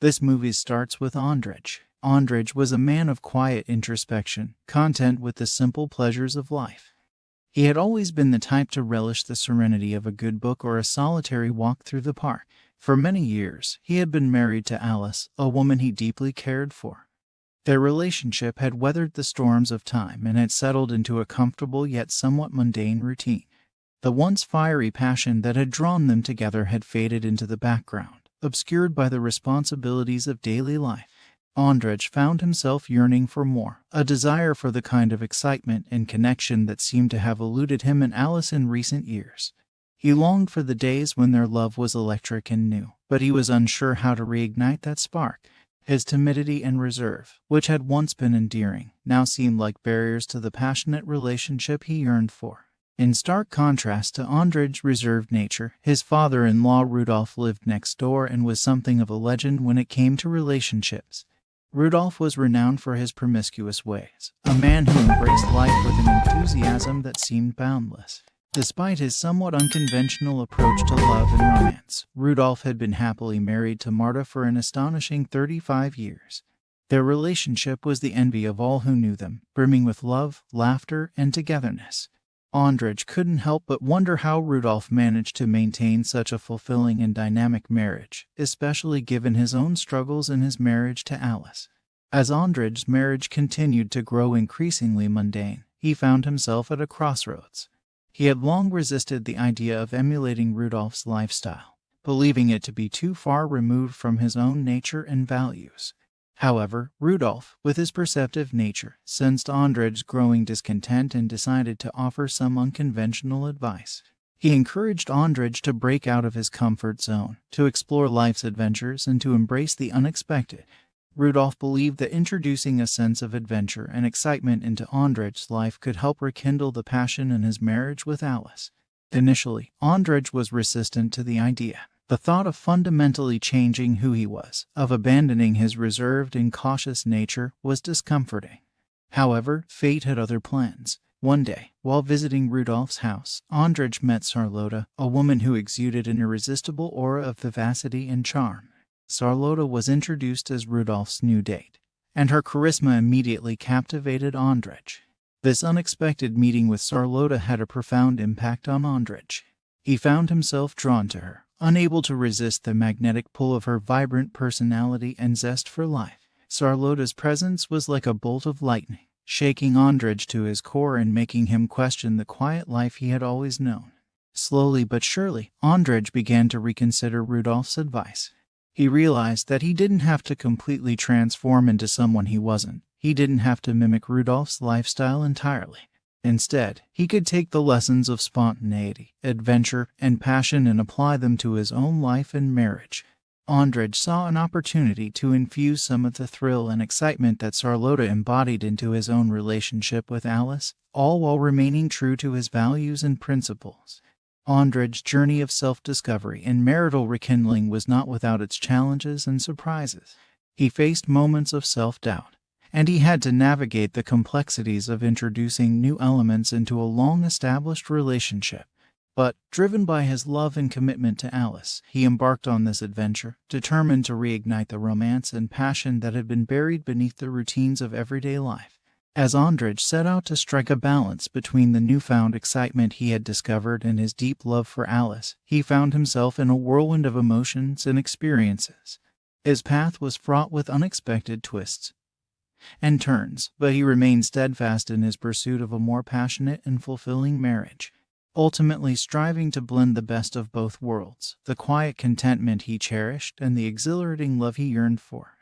This movie starts with Ondřej. Ondřej was a man of quiet introspection, content with the simple pleasures of life. He had always been the type to relish the serenity of a good book or a solitary walk through the park. For many years, he had been married to Alice, a woman he deeply cared for. Their relationship had weathered the storms of time and had settled into a comfortable yet somewhat mundane routine. The once fiery passion that had drawn them together had faded into the background, obscured by the responsibilities of daily life. Ondřej found himself yearning for more, a desire for the kind of excitement and connection that seemed to have eluded him and Alice in recent years. He longed for the days when their love was electric and new, but he was unsure how to reignite that spark. His timidity and reserve, which had once been endearing, now seemed like barriers to the passionate relationship he yearned for. In stark contrast to Ondřej's reserved nature, his father-in-law Rudolf lived next door and was something of a legend when it came to relationships. Rudolf was renowned for his promiscuous ways, a man who embraced life with an enthusiasm that seemed boundless. Despite his somewhat unconventional approach to love and romance, Rudolf had been happily married to Marta for an astonishing 35 years. Their relationship was the envy of all who knew them, brimming with love, laughter, and togetherness. Ondřej couldn't help but wonder how Rudolf managed to maintain such a fulfilling and dynamic marriage, especially given his own struggles in his marriage to Alice. As Ondřej's marriage continued to grow increasingly mundane, he found himself at a crossroads. He had long resisted the idea of emulating Rudolf's lifestyle, believing it to be too far removed from his own nature and values. However, Rudolf, with his perceptive nature, sensed Ondřej's growing discontent and decided to offer some unconventional advice. He encouraged Ondřej to break out of his comfort zone, to explore life's adventures, and to embrace the unexpected. Rudolf believed that introducing a sense of adventure and excitement into Ondřej's life could help rekindle the passion in his marriage with Alice. Initially, Ondřej was resistant to the idea. The thought of fundamentally changing who he was, of abandoning his reserved and cautious nature, was discomforting. However, fate had other plans. One day, while visiting Rudolf's house, Ondřej met Šarlota, a woman who exuded an irresistible aura of vivacity and charm. Šarlota was introduced as Rudolf's new date, and her charisma immediately captivated Ondřej. This unexpected meeting with Šarlota had a profound impact on Ondřej. He found himself drawn to her, unable to resist the magnetic pull of her vibrant personality and zest for life. Šarlota's presence was like a bolt of lightning, shaking Ondřej to his core and making him question the quiet life he had always known. Slowly but surely, Ondřej began to reconsider Rudolf's advice. He realized that he didn't have to completely transform into someone he wasn't. He didn't have to mimic Rudolf's lifestyle entirely. Instead, he could take the lessons of spontaneity, adventure, and passion and apply them to his own life and marriage. Ondřej saw an opportunity to infuse some of the thrill and excitement that Šarlota embodied into his own relationship with Alice, all while remaining true to his values and principles. Ondřej's journey of self-discovery and marital rekindling was not without its challenges and surprises. He faced moments of self-doubt, and he had to navigate the complexities of introducing new elements into a long-established relationship. But, driven by his love and commitment to Alice, he embarked on this adventure, determined to reignite the romance and passion that had been buried beneath the routines of everyday life. As Ondřej set out to strike a balance between the newfound excitement he had discovered and his deep love for Alice, he found himself in a whirlwind of emotions and experiences. His path was fraught with unexpected twists and turns, but he remained steadfast in his pursuit of a more passionate and fulfilling marriage, ultimately striving to blend the best of both worlds, the quiet contentment he cherished and the exhilarating love he yearned for.